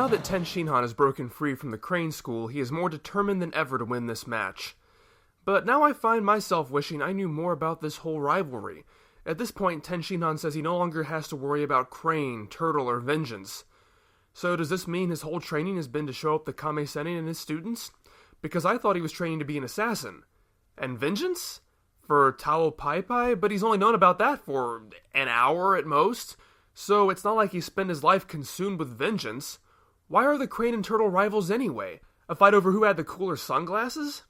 that Tenshinhan has broken free from the Crane School, he is more determined than ever to win this match. But now I find myself wishing I knew more about this whole rivalry. At this point, Tenshinhan says he no longer has to worry about Crane, Turtle, or Vengeance. So does this mean his whole training has been to show up the Kame Sennin and his students? Because I thought he was training to be an assassin. And Vengeance? For Tao Pai Pai? But he's only known about that for an hour at most. So it's not like he spent his life consumed with vengeance. Why are the Crane and Turtle rivals anyway? A fight over who had the cooler sunglasses?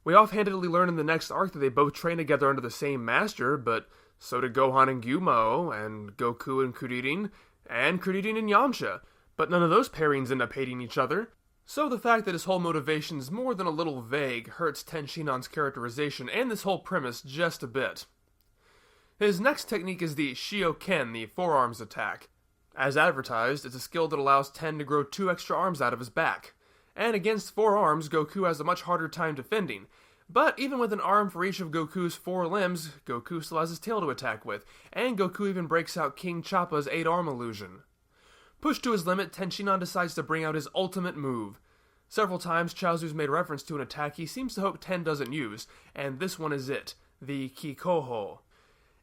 We offhandedly learn in the next arc that they both train together under the same master, but so did Gohan and Gyumo, and Goku and Kuririn and Yamcha. But none of those pairings end up hating each other. So the fact that his whole motivation is more than a little vague hurts Tenshinhan's characterization and this whole premise just a bit. His next technique is the Shioken, the forearms attack. As advertised, it's a skill that allows Ten to grow 2 extra arms out of his back. And against 4 arms, Goku has a much harder time defending. But even with an arm for each of Goku's 4 limbs, Goku still has his tail to attack with, and Goku even breaks out King Choppa's 8-arm illusion. Pushed to his limit, Tenshinhan decides to bring out his ultimate move. Several times, Chaozu's made reference to an attack he seems to hope Ten doesn't use, and this one is it, the Kikoho.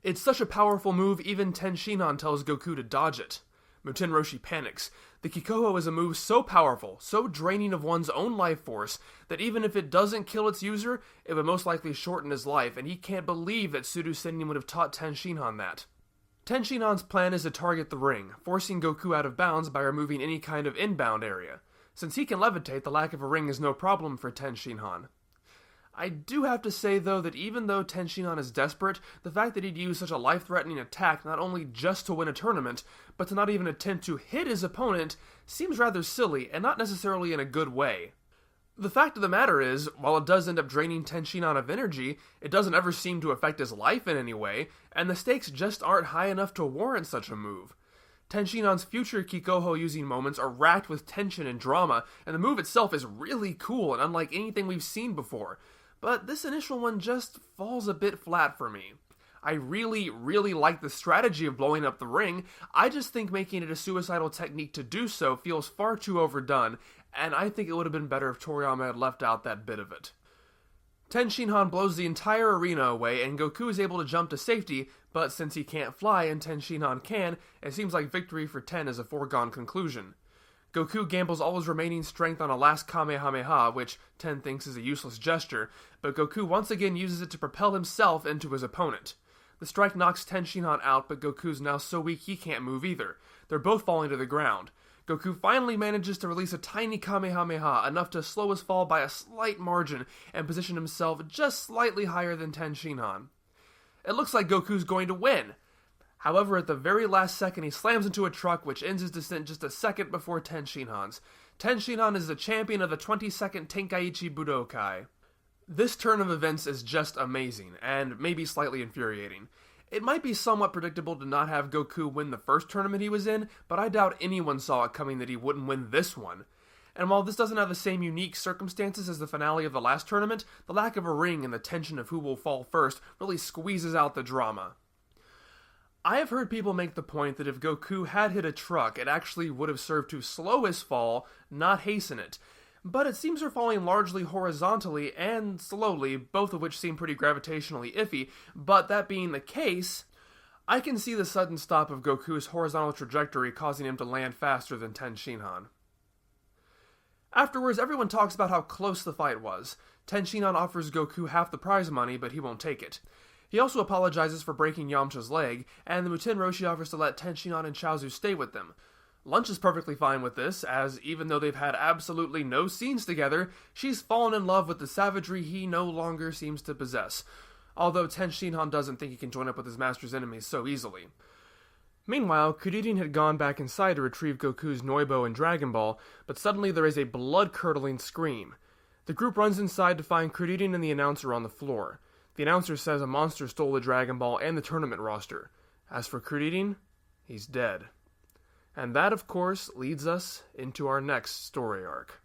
It's such a powerful move, even Tenshinhan tells Goku to dodge it. Muten Roshi panics. The Kikoho is a move so powerful, so draining of one's own life force, that even if it doesn't kill its user, it would most likely shorten his life, and he can't believe that Suru Sennin would have taught Tenshinhan that. Tenshinhan's plan is to target the ring, forcing Goku out of bounds by removing any kind of inbound area. Since he can levitate, the lack of a ring is no problem for Tenshinhan. I do have to say, though, that even though Tenshinhan is desperate, the fact that he'd use such a life-threatening attack not only just to win a tournament, but to not even attempt to hit his opponent, seems rather silly, and not necessarily in a good way. The fact of the matter is, while it does end up draining Tenshinhan of energy, it doesn't ever seem to affect his life in any way, and the stakes just aren't high enough to warrant such a move. Tenshinhan's future Kikoho using moments are racked with tension and drama, and the move itself is really cool and unlike anything we've seen before. But this initial one just falls a bit flat for me. I really like the strategy of blowing up the ring. I just think making it a suicidal technique to do so feels far too overdone, and I think it would have been better if Toriyama had left out that bit of it. Tenshinhan blows the entire arena away, and Goku is able to jump to safety, but since he can't fly and Tenshinhan can, it seems like victory for Ten is a foregone conclusion. Goku gambles all his remaining strength on a last Kamehameha, which Ten thinks is a useless gesture, but Goku once again uses it to propel himself into his opponent. The strike knocks Tenshinhan out, but Goku's now so weak he can't move either. They're both falling to the ground. Goku finally manages to release a tiny Kamehameha, enough to slow his fall by a slight margin, and position himself just slightly higher than Tenshinhan. It looks like Goku's going to win. However, at the very last second, he slams into a truck, which ends his descent just a second before Tenshinhan's. Tenshinhan is the champion of the 22nd Tenkaichi Budoukai. This turn of events is just amazing, and maybe slightly infuriating. It might be somewhat predictable to not have Goku win the first tournament he was in, but I doubt anyone saw it coming that he wouldn't win this one. And while this doesn't have the same unique circumstances as the finale of the last tournament, the lack of a ring and the tension of who will fall first really squeezes out the drama. I have heard people make the point that if Goku had hit a truck, it actually would have served to slow his fall, not hasten it. But it seems they're falling largely horizontally and slowly, both of which seem pretty gravitationally iffy, but that being the case, I can see the sudden stop of Goku's horizontal trajectory causing him to land faster than Tenshinhan. Afterwards, everyone talks about how close the fight was. Tenshinhan offers Goku half the prize money, but he won't take it. He also apologizes for breaking Yamcha's leg, and the Muten Roshi offers to let Tenshinhan and Chaozu stay with them. Lunch is perfectly fine with this, as even though they've had absolutely no scenes together, she's fallen in love with the savagery he no longer seems to possess, although Tenshinhan doesn't think he can join up with his master's enemies so easily. Meanwhile, Kuririn had gone back inside to retrieve Goku's Noibo and Dragon Ball, but suddenly there is a blood-curdling scream. The group runs inside to find Kuririn and the announcer on the floor. The announcer says a monster stole the Dragon Ball and the tournament roster. As for Kuririn, he's dead. And that, of course, leads us into our next story arc.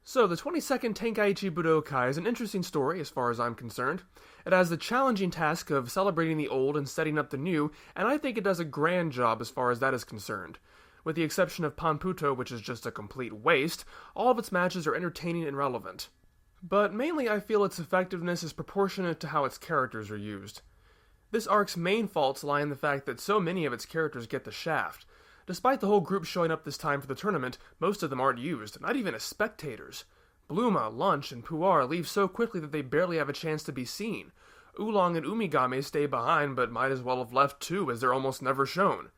So, the 22nd Tenkaichi Budoukai is an interesting story as far as I'm concerned. It has the challenging task of celebrating the old and setting up the new, and I think it does a grand job as far as that is concerned. With the exception of Panputo, which is just a complete waste, all of its matches are entertaining and relevant. But mainly I feel its effectiveness is proportionate to how its characters are used. This arc's main faults lie in the fact that so many of its characters get the shaft. Despite the whole group showing up this time for the tournament, most of them aren't used, not even as spectators. Bluma, Lunch, and Puar leave so quickly that they barely have a chance to be seen. Oolong and Umigame stay behind, but might as well have left too, as they're almost never shown.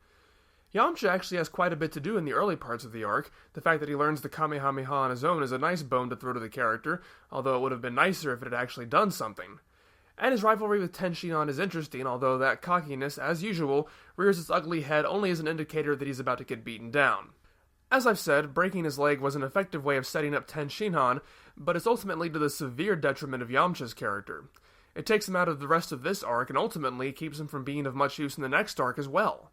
Yamcha actually has quite a bit to do in the early parts of the arc. The fact that he learns the Kamehameha on his own is a nice bone to throw to the character, although it would have been nicer if it had actually done something. And his rivalry with Tenshinhan is interesting, although that cockiness, as usual, rears its ugly head only as an indicator that he's about to get beaten down. As I've said, breaking his leg was an effective way of setting up Tenshinhan, but it's ultimately to the severe detriment of Yamcha's character. It takes him out of the rest of this arc, and ultimately keeps him from being of much use in the next arc as well.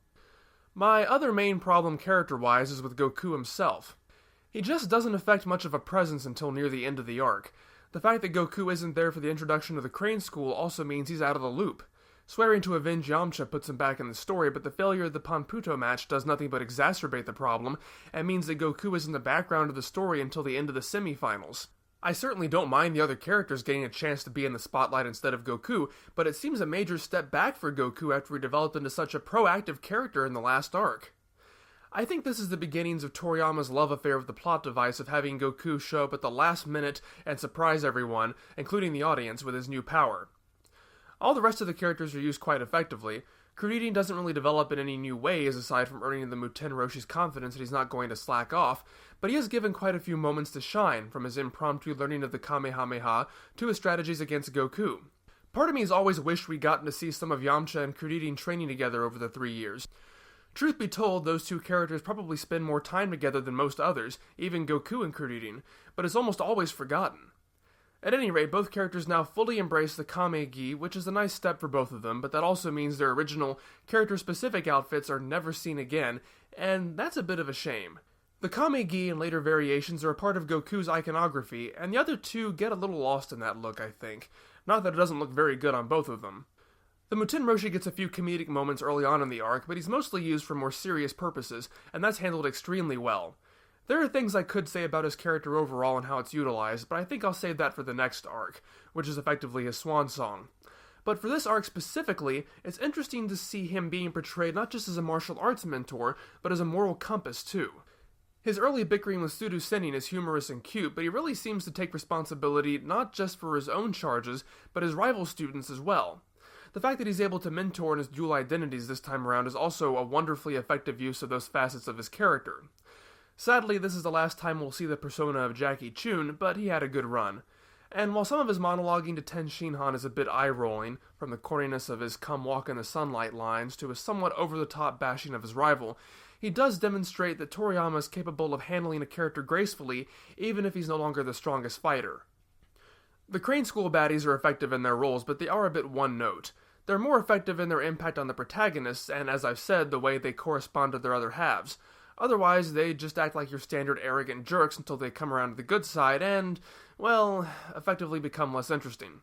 My other main problem character-wise is with Goku himself. He just doesn't affect much of a presence until near the end of the arc. The fact that Goku isn't there for the introduction of the Crane School also means he's out of the loop. Swearing to avenge Yamcha puts him back in the story, but the failure of the Panputo match does nothing but exacerbate the problem, and means that Goku is in the background of the story until the end of the semifinals. I certainly don't mind the other characters getting a chance to be in the spotlight instead of Goku, but it seems a major step back for Goku after he developed into such a proactive character in the last arc. I think this is the beginnings of Toriyama's love affair with the plot device of having Goku show up at the last minute and surprise everyone, including the audience, with his new power. All the rest of the characters are used quite effectively. Kuririn doesn't really develop in any new ways aside from earning the Muten Roshi's confidence that he's not going to slack off, but he is given quite a few moments to shine, from his impromptu learning of the Kamehameha to his strategies against Goku. Part of me has always wished we'd gotten to see some of Yamcha and Kuririn training together over the 3 years. Truth be told, those two characters probably spend more time together than most others, even Goku and Kuririn, but it's almost always forgotten. At any rate, both characters now fully embrace the Kame-gi, which is a nice step for both of them, but that also means their original, character-specific outfits are never seen again, and that's a bit of a shame. The Kame-gi and later variations are a part of Goku's iconography, and the other two get a little lost in that look, I think. Not that it doesn't look very good on both of them. The Muten Roshi gets a few comedic moments early on in the arc, but he's mostly used for more serious purposes, and that's handled extremely well. There are things I could say about his character overall and how it's utilized, but I think I'll save that for the next arc, which is effectively his swan song. But for this arc specifically, it's interesting to see him being portrayed not just as a martial arts mentor, but as a moral compass too. His early bickering with Sudu Sennin is humorous and cute, but he really seems to take responsibility not just for his own charges, but his rival students as well. The fact that he's able to mentor in his dual identities this time around is also a wonderfully effective use of those facets of his character. Sadly, this is the last time we'll see the persona of Jackie Chun, but he had a good run. And while some of his monologuing to Tenshinhan is a bit eye-rolling, from the corniness of his "come walk in the sunlight" lines to his somewhat over-the-top bashing of his rival, he does demonstrate that Toriyama is capable of handling a character gracefully, even if he's no longer the strongest fighter. The Crane School baddies are effective in their roles, but they are a bit one-note. They're more effective in their impact on the protagonists, and as I've said, the way they correspond to their other halves. Otherwise, they just act like your standard arrogant jerks until they come around to the good side and, well, effectively become less interesting.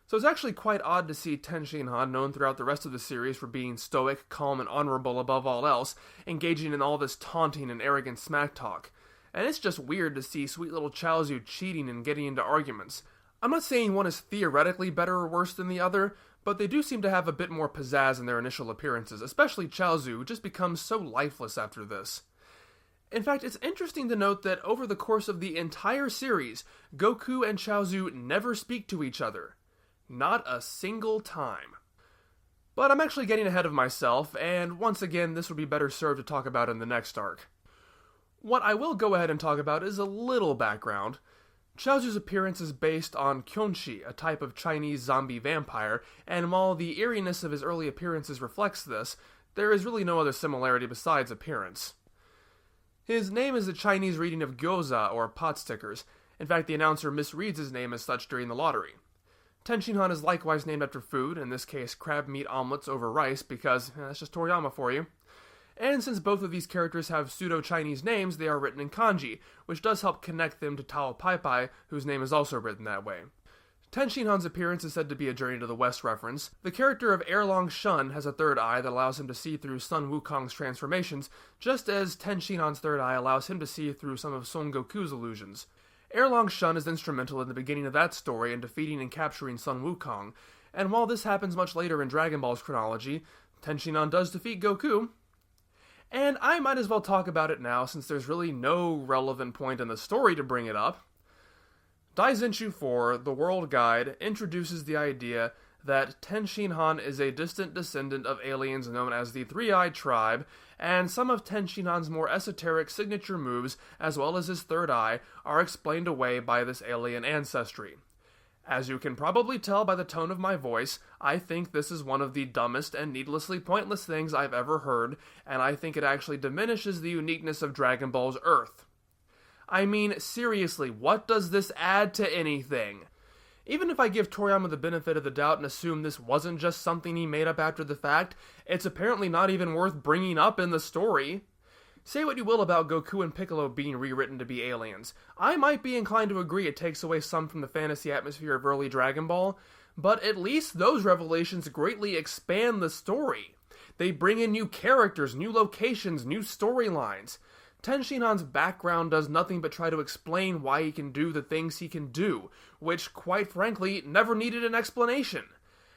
So it's actually quite odd to see Tenshinhan, known throughout the rest of the series for being stoic, calm, and honorable above all else, engaging in all this taunting and arrogant smack talk. And it's just weird to see sweet little Chaozu cheating and getting into arguments. I'm not saying one is theoretically better or worse than the other, but they do seem to have a bit more pizzazz in their initial appearances, especially Chaozu, who just becomes so lifeless after this. In fact, it's interesting to note that over the course of the entire series, Goku and Chaozu never speak to each other. Not a single time. But I'm actually getting ahead of myself, and once again, this would be better served to talk about in the next arc. What I will go ahead and talk about is a little background. Chaozu's appearance is based on Kyonshi, a type of Chinese zombie vampire, and while the eeriness of his early appearances reflects this, there is really no other similarity besides appearance. His name is a Chinese reading of gyoza, or pot stickers. In fact, the announcer misreads his name as such during the lottery. Tenshinhan is likewise named after food, in this case crab meat omelets over rice, because that's just Toriyama for you. And since both of these characters have pseudo-Chinese names, they are written in kanji, which does help connect them to Tao Pai Pai, whose name is also written that way. Tenshinhan's appearance is said to be a Journey to the West reference. The character of Erlong Shun has a third eye that allows him to see through Sun Wukong's transformations, just as Tenshinhan's third eye allows him to see through some of Son Goku's illusions. Erlong Shun is instrumental in the beginning of that story in defeating and capturing Sun Wukong, and while this happens much later in Dragon Ball's chronology, Tenshinhan does defeat Goku. And I might as well talk about it now since there's really no relevant point in the story to bring it up. Daizenshu 4, the World Guide, introduces the idea that Tenshinhan is a distant descendant of aliens known as the Three-Eyed Tribe, and some of Tenshinhan's more esoteric signature moves, as well as his third eye, are explained away by this alien ancestry. As you can probably tell by the tone of my voice, I think this is one of the dumbest and needlessly pointless things I've ever heard, and I think it actually diminishes the uniqueness of Dragon Ball's Earth. I mean, seriously, what does this add to anything? Even if I give Toriyama the benefit of the doubt and assume this wasn't just something he made up after the fact, it's apparently not even worth bringing up in the story. Say what you will about Goku and Piccolo being rewritten to be aliens. I might be inclined to agree it takes away some from the fantasy atmosphere of early Dragon Ball, but at least those revelations greatly expand the story. They bring in new characters, new locations, new storylines. Tenshinhan's background does nothing but try to explain why he can do the things he can do, which, quite frankly, never needed an explanation.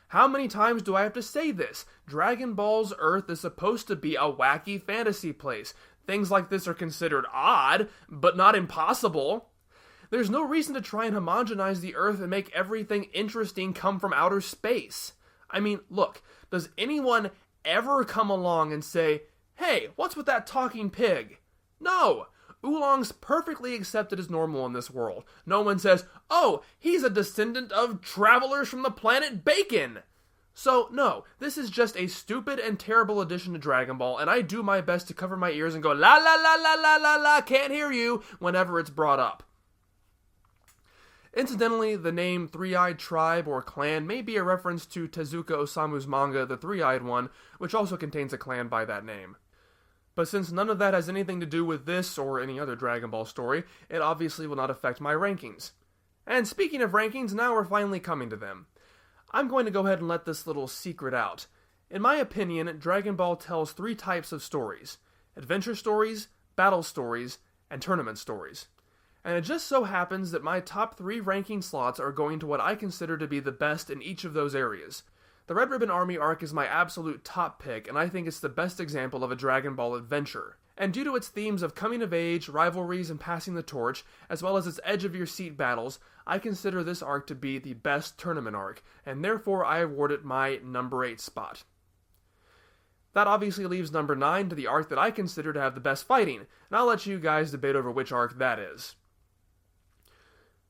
How many times do I have to say this? Dragon Ball's Earth is supposed to be a wacky fantasy place. Things like this are considered odd, but not impossible. There's no reason to try and homogenize the Earth and make everything interesting come from outer space. I mean, look, does anyone ever come along and say, "Hey, what's with that talking pig?" No! Oolong's perfectly accepted as normal in this world. No one says, "Oh, he's a descendant of travelers from the planet Bacon!" So, no, this is just a stupid and terrible addition to Dragon Ball, and I do my best to cover my ears and go, "La la la la la la la, can't hear you," whenever it's brought up. Incidentally, the name Three-Eyed Tribe or Clan may be a reference to Tezuka Osamu's manga, The Three-Eyed One, which also contains a clan by that name. But since none of that has anything to do with this or any other Dragon Ball story, it obviously will not affect my rankings. And speaking of rankings, now we're finally coming to them. I'm going to go ahead and let this little secret out. In my opinion, Dragon Ball tells three types of stories: adventure stories, battle stories, and tournament stories. And it just so happens that my top 3 ranking slots are going to what I consider to be the best in each of those areas. The Red Ribbon Army arc is my absolute top pick, and I think it's the best example of a Dragon Ball adventure. And due to its themes of coming of age, rivalries, and passing the torch, as well as its edge-of-your-seat battles, I consider this arc to be the best tournament arc, and therefore I award it my number 8 spot. That obviously leaves number 9 to the arc that I consider to have the best fighting, and I'll let you guys debate over which arc that is.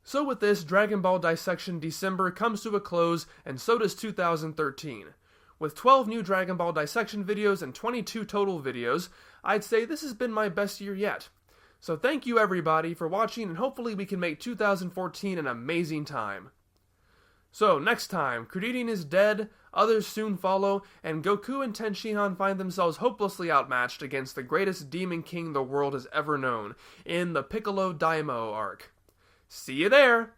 So with this, Dragon Ball Dissection December comes to a close, and so does 2013. With 12 new Dragon Ball Dissection videos and 22 total videos, I'd say this has been my best year yet. So thank you everybody for watching, and hopefully we can make 2014 an amazing time. So next time, Kuririn is dead, others soon follow, and Goku and Tenshinhan find themselves hopelessly outmatched against the greatest Demon King the world has ever known, in the Piccolo Daimao arc. See you there!